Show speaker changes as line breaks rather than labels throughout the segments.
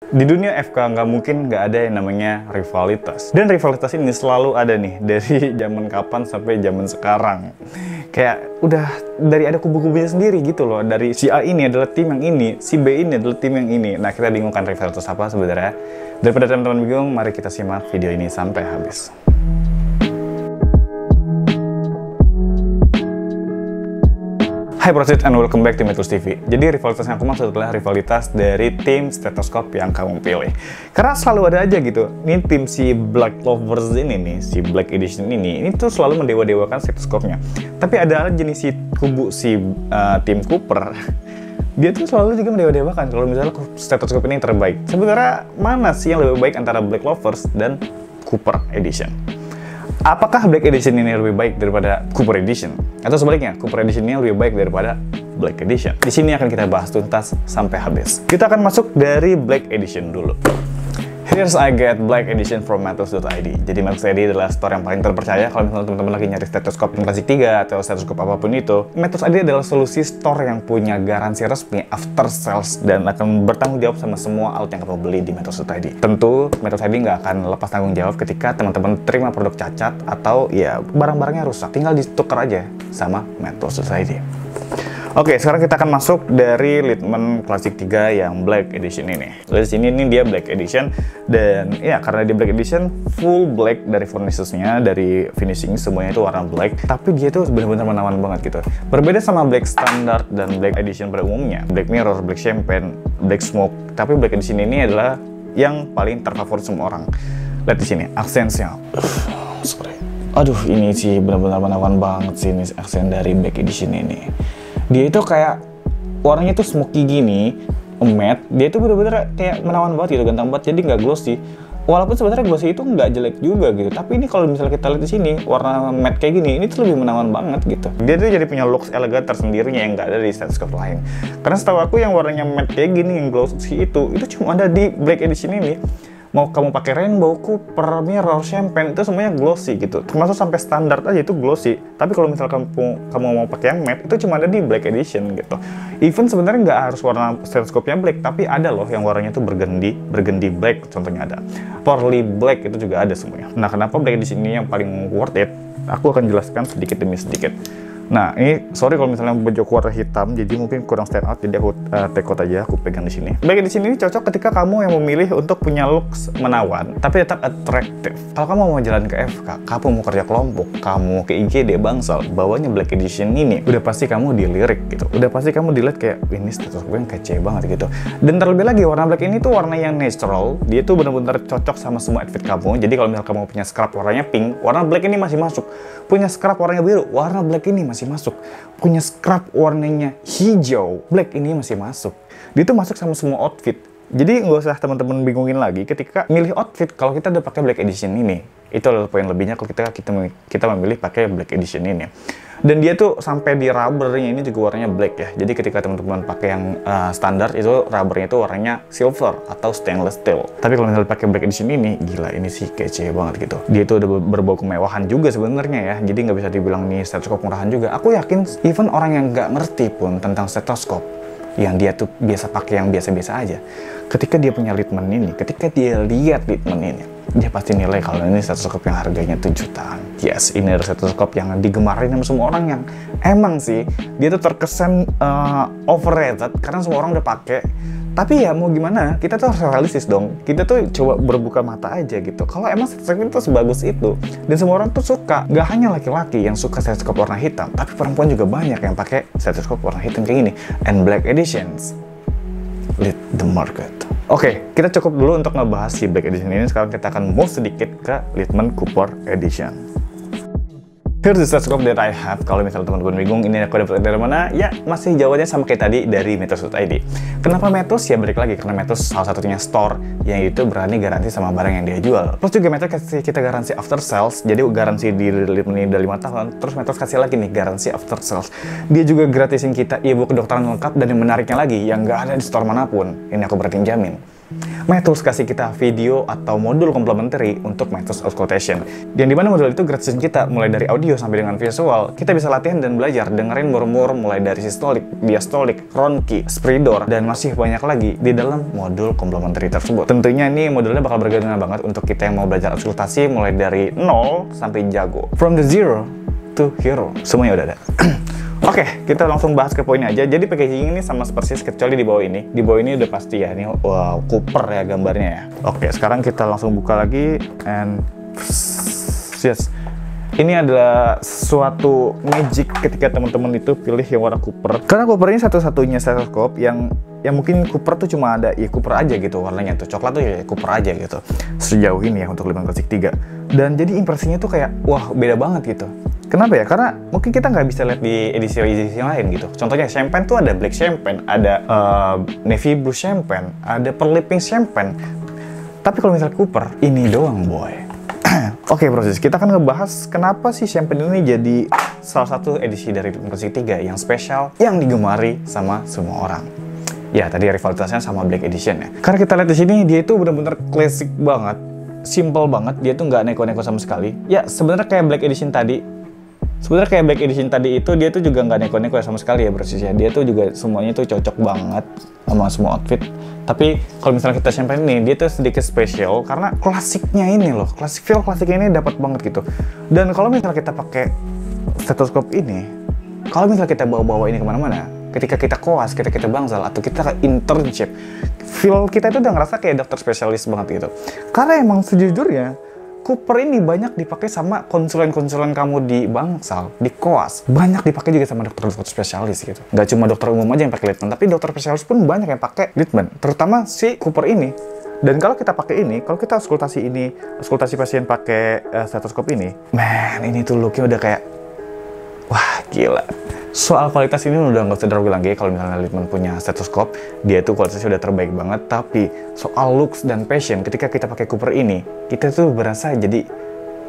Di dunia FK nggak mungkin nggak ada yang namanya rivalitas. Dan rivalitas ini selalu ada nih, dari zaman kapan sampai zaman sekarang. Kayak udah dari ada kubu-kubunya sendiri gitu loh. Dari si A ini adalah tim yang ini, si B ini adalah tim yang ini. Nah, kita bingungkan rivalitas apa sebenarnya? Daripada teman-teman bingung, mari kita simak video ini sampai habis. Hai Prosit and welcome back to Metros TV. Jadi rivalitas yang aku maksud adalah rivalitas dari tim stetoskop yang kamu pilih. Karena selalu ada aja gitu, ini tim si Black Lovers ini nih, si Black Edition ini tuh selalu mendewa-dewakan stetoskopnya. Tapi ada jenis si kubu si tim Cooper, dia tuh selalu juga mendewa-dewakan kalau misalnya stetoskop ini yang terbaik. Sebenarnya mana sih yang lebih baik antara Black Lovers dan Cooper Edition? Apakah Black Edition ini lebih baik daripada Cooper Edition? Atau sebaliknya, Cooper Edition ini lebih baik daripada Black Edition? Di sini akan kita bahas tuntas sampai habis. Kita akan masuk dari Black Edition dulu. Here's I get Black Edition from Matos.id. Jadi Matos.id adalah store yang paling terpercaya kalau misalnya teman-teman lagi nyari stetoskop klasik 3 atau stetoskop apapun itu. Matos.id adalah solusi store yang punya garansi resmi after sales dan akan bertanggung jawab sama semua alat yang kamu beli di Matos.id. Tentu Matos.id nggak akan lepas tanggung jawab ketika teman-teman terima produk cacat atau ya barang-barangnya rusak. Tinggal ditukar aja sama Matos.id. Oke, sekarang kita akan masuk dari Littmann Classic 3 yang Black Edition ini. Di sini ini dia Black Edition dan ya karena dia Black Edition full black dari furnaces-nya, dari finishing semuanya itu warna black. Tapi dia tuh benar-benar menawan banget gitu. Berbeda sama Black Standard dan Black Edition pada umumnya, Black Mirror, Black Champagne, Black Smoke. Tapi Black Edition ini adalah yang paling terfavorit semua orang. Lihat di sini aksennya. Sorry. Aduh, ini sih benar-benar menawan banget sih ini aksen dari Black Edition ini. Dia itu kayak warnanya tuh smoky gini, matte. Dia itu bener-bener kayak menawan banget gitu, ganteng banget. Jadi nggak glossy. Walaupun sebenarnya glossy itu nggak jelek juga gitu. Tapi ini kalau misalnya kita lihat di sini warna matte kayak gini, ini tuh lebih menawan banget gitu. Dia tuh jadi punya looks elegan tersendirinya yang nggak ada di stetoskop lain. Karena setahu aku yang warnanya matte kayak gini, yang glossy itu cuma ada di Black Edition ini. Mau kamu pakai Rainbow, Cooper, Mirror, Champagne, itu semuanya glossy gitu. Termasuk sampai standar aja itu glossy. Tapi kalau misalnya kamu mau pakai yang matte, itu cuma ada di Black Edition gitu. Even sebenarnya nggak harus warna stetoskopnya black, tapi ada loh yang warnanya itu burgundy black, contohnya ada. Pearly black itu juga ada semuanya. Nah, kenapa Black Edition ini yang paling worth it? Aku akan jelaskan sedikit demi sedikit. Nah, ini sorry kalau misalnya baju warna hitam, jadi mungkin kurang stand out, jadi aku take out aja, aku pegang di sini. Black di sini ini cocok ketika kamu yang memilih untuk punya looks menawan, tapi tetap attractive. Kalau kamu mau jalan ke FK, kamu mau kerja kelompok, kamu ke IGD Bangsal, bawanya Black Edition ini, udah pasti kamu dilirik gitu. Udah pasti kamu dilihat kayak, ini stetoskop yang kece banget gitu. Dan terlebih lagi, warna black ini tuh warna yang natural, dia tuh benar-benar cocok sama semua outfit kamu. Jadi kalau misalnya kamu punya scrap warnanya pink, warna black ini masih masuk. Punya scrap warnanya biru, warna black ini masih masuk. Punya scrap warnanya hijau, black ini masih masuk. Dia tuh masuk sama semua outfit. Jadi nggak usah teman-teman bingungin lagi ketika milih outfit kalau kita udah pakai Black Edition ini. Itu adalah poin lebihnya kalau kita memilih pakai Black Edition ini. Dan dia tuh sampai di rubbernya ini juga warnanya black ya. Jadi ketika teman-teman pakai yang standar itu rubbernya itu warnanya silver atau stainless steel. Tapi kalau misalnya pakai Black Edition ini, gila ini sih kece banget gitu. Dia itu udah berbau kemewahan juga sebenarnya ya. Jadi nggak bisa dibilang nih stetoskop murahan juga. Aku yakin even orang yang nggak ngerti pun tentang stetoskop, yang dia tuh biasa pakai yang biasa-biasa aja, ketika dia punya Littmann ini, ketika dia lihat Littmann ini, dia pasti nilai kalau ini stetoskop yang harganya 7 jutaan. Yes, ini adalah stetoskop yang digemarin sama semua orang yang emang sih dia tuh terkesan overrated karena semua orang udah pakai. Tapi ya mau gimana, kita tuh harus realistis dong. Kita tuh coba berbuka mata aja gitu. Kalau emang stetoskop itu sebagus itu dan semua orang tuh suka, nggak hanya laki-laki yang suka stetoskop warna hitam, tapi perempuan juga banyak yang pakai stetoskop warna hitam kayak gini. And Black Editions lead the market. Oke, kita cukup dulu untuk ngebahas si Black Edition ini. Sekarang kita akan move sedikit ke Littmann Cooper Edition. Here's the stetoskop that I have. Kalau misalnya teman-teman bingung ini aku dapat dari mana, ya masih jawabannya sama kayak tadi dari Matos.id. Kenapa Matos? Ya balik lagi karena Matos salah satunya store yang itu berani garansi sama barang yang dia jual. Plus juga Matos kasih kita garansi after sales, jadi garansi di Littmann ini udah 5 tahun. Terus Matos kasih lagi nih garansi after sales. Dia juga gratisin kita e-book kedokteran lengkap dan yang menariknya lagi yang nggak ada di store manapun. Ini aku berani jamin. MyTools kasih kita video atau modul komplementari untuk MyTools Auscultation. Dan dimana modul itu gratisin kita mulai dari audio sampai dengan visual. Kita bisa latihan dan belajar dengerin murmur mulai dari sistolik, diastolik, ronki, spridor, dan masih banyak lagi di dalam modul komplementari tersebut. Tentunya ini modulnya bakal berguna banget untuk kita yang mau belajar auskultasi mulai dari 0 sampai jago. From the zero to hero. Semuanya udah ada. Oke, kita langsung bahas ke poinnya aja. Jadi packaging ini sama persis kecuali di bawah ini. Di bawah ini udah pasti ya, ini wow, Cooper ya gambarnya ya. Oke, sekarang kita langsung buka lagi and yes. Ini adalah suatu magic ketika teman-teman itu pilih yang warna Cooper. Karena Cooper ini satu-satunya stetoskop yang mungkin Cooper tuh cuma ada ya Cooper aja gitu warnanya tuh. Coklat tuh ya Cooper aja gitu. Sejauh ini ya untuk Litman Classic 3. Dan jadi impresinya tuh kayak wah beda banget gitu. Kenapa ya? Karena mungkin kita nggak bisa lihat di edisi-edisi yang lain gitu. Contohnya champagne tuh ada black champagne, ada navy blue champagne, ada pearl pink champagne. Tapi kalau misalnya Cooper, ini doang boy. Oke, proses. Kita akan ngebahas kenapa sih champagne ini jadi salah satu edisi dari Litman Classic 3 yang spesial, yang digemari sama semua orang. Ya, tadi rivalitasnya sama Black Edition ya. Karena kita lihat di sini dia itu benar-benar klasik banget, simple banget. Dia tuh nggak neko-neko sama sekali. Ya, sebenarnya kayak Black Edition tadi. Sebenarnya kayak Black Edition tadi itu dia tuh juga nggak neko-neko sama sekali ya persisnya. Dia tuh juga semuanya tuh cocok banget sama semua outfit. Tapi kalau misalnya kita champagne ini, dia tuh sedikit spesial karena klasiknya ini loh, feel klasiknya ini dapat banget gitu. Dan kalau misalnya kita pakai stetoskop ini, kalau misalnya kita bawa-bawa ini kemana-mana, ketika kita koas, ketika kita bangsal, atau kita internship, feel kita itu udah ngerasa kayak dokter spesialis banget gitu. Karena emang sejujurnya, Cooper ini banyak dipakai sama konsulen-konsulen kamu di bangsal, di koas. Banyak dipakai juga sama dokter-dokter spesialis gitu. Nggak cuma dokter umum aja yang pakai Litman, tapi dokter spesialis pun banyak yang pakai Litman. Terutama si Cooper ini. Dan kalau kita pakai ini, kalau kita auskultasi pasien pakai stetoskop ini, man, ini tuh looknya udah kayak, wah gila. Soal kualitas ini udah nggak usah diragukan lagi. Kalau misalnya Litman punya stetoskop, dia tuh kualitasnya udah terbaik banget. Tapi soal looks dan passion, ketika kita pakai Cooper ini, kita tuh berasa jadi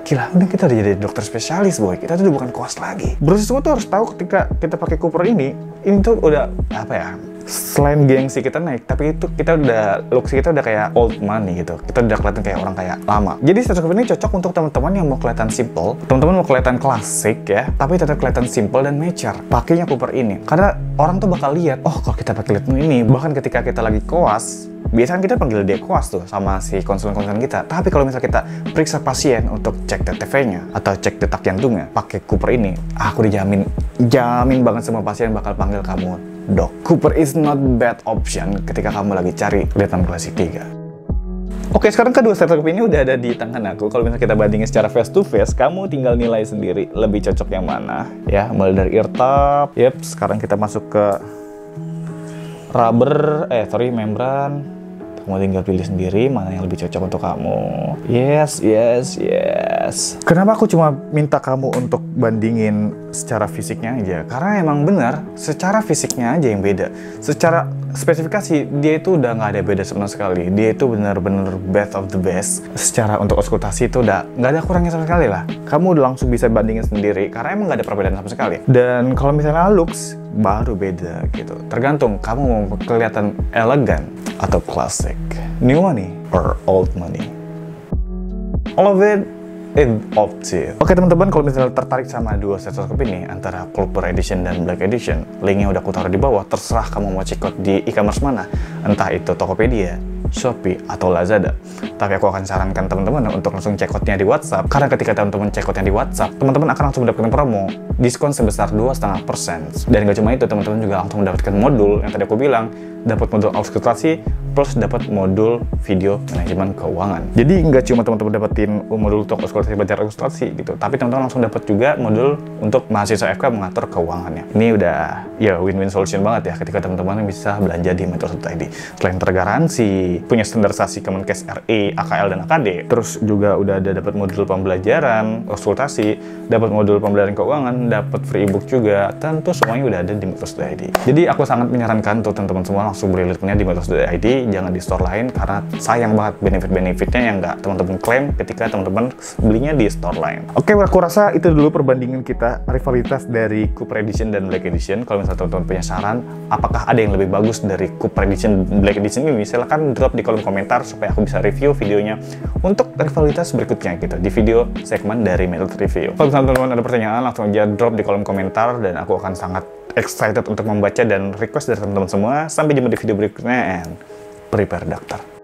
gila. Udah kita udah jadi dokter spesialis boy. Kita tuh udah bukan koas lagi. Bersiswa tuh harus tahu ketika kita pakai Cooper ini tuh udah apa ya? Selain gengsi kita naik, tapi itu kita udah looks kita udah kayak old money gitu. Kita udah kelihatan kayak orang kayak lama. Jadi stetoskop ini cocok untuk teman-teman yang mau kelihatan simple, teman-teman mau kelihatan klasik ya, tapi tetap kelihatan simple dan mature. Pakainya Cooper ini, karena orang tuh bakal lihat, oh kalau kita pakai Litman ini, bahkan ketika kita lagi koas, biasanya kita panggil dia koas tuh sama si konsulen-konsulen kita. Tapi kalau misalnya kita periksa pasien untuk cek TTV-nya atau cek detak jantungnya pakai Cooper ini, aku jamin banget semua pasien bakal panggil kamu Dok. Cooper is not bad option ketika kamu lagi cari Litman Classic 3. Oke, sekarang kedua stetoskop ini udah ada di tangan aku. Kalau misalnya kita bandingin secara face to face, kamu tinggal nilai sendiri lebih cocok yang mana. Ya, mulai dari ear top. Yep, sekarang kita masuk ke membran. Kamu tinggal pilih sendiri mana yang lebih cocok untuk kamu. Yes. Kenapa aku cuma minta kamu untuk bandingin secara fisiknya aja? Karena emang benar, secara fisiknya aja yang beda. Secara spesifikasi, dia itu udah nggak ada beda sama sekali. Dia itu bener-bener best of the best. Secara untuk auskultasi itu udah nggak ada kurangnya sama sekali lah. Kamu udah langsung bisa bandingin sendiri, karena emang nggak ada perbedaan sama sekali. Dan kalau misalnya looks, baru beda gitu. Tergantung kamu mau kelihatan elegan atau classic, new money or old money. All of it up to you. Oke teman-teman, kalau misalnya tertarik sama dua stetoskop ini antara Cooper Edition dan Black Edition, linknya udah aku taruh di bawah. Terserah kamu mau check out di e-commerce mana, entah itu Tokopedia, Shopee, atau Lazada. Tapi aku akan sarankan teman-teman untuk langsung check out-nya di WhatsApp. Karena ketika teman-teman check out-nya di WhatsApp, teman-teman akan langsung mendapatkan promo diskon sebesar 2,5%. Dan gak cuma itu, teman-teman juga langsung mendapatkan modul yang tadi aku bilang, dapat modul auskultasi plus dapat modul video manajemen keuangan. Jadi nggak cuma teman-teman dapetin modul untuk auskultasi belajar auskultasi gitu, tapi teman-teman langsung dapat juga modul untuk mahasiswa FK mengatur keuangannya. Ini udah ya win-win solution banget ya ketika teman-teman bisa belanja di MyTools.id. Selain tergaransi, punya standarisasi Kemenkes RI, seperti AKL dan AKD. Terus juga udah ada dapat modul pembelajaran, konsultasi, dapat modul pembelajaran keuangan, dapat free ebook juga. Tentu semuanya udah ada di Metos.id. Jadi aku sangat menyarankan untuk teman-teman semua langsung beli linknya di Metos.id, jangan di store lain karena sayang banget benefit-benefitnya yang nggak teman-teman klaim ketika teman-teman belinya di store lain. Oke, aku rasa itu dulu perbandingan kita rivalitas dari Cooper Edition dan Black Edition. Kalau misalnya teman-teman punya saran, apakah ada yang lebih bagus dari Cooper Edition dan Black Edition ini? Silahkan drop di kolom komentar supaya aku bisa review videonya untuk rivalitas berikutnya gitu di video segmen dari Metos Review. Kalau misalnya teman-teman ada pertanyaan, langsung aja drop di kolom komentar dan aku akan sangat excited untuk membaca dan request dari teman-teman semua. Sampai jumpa di video berikutnya and prepare dokter.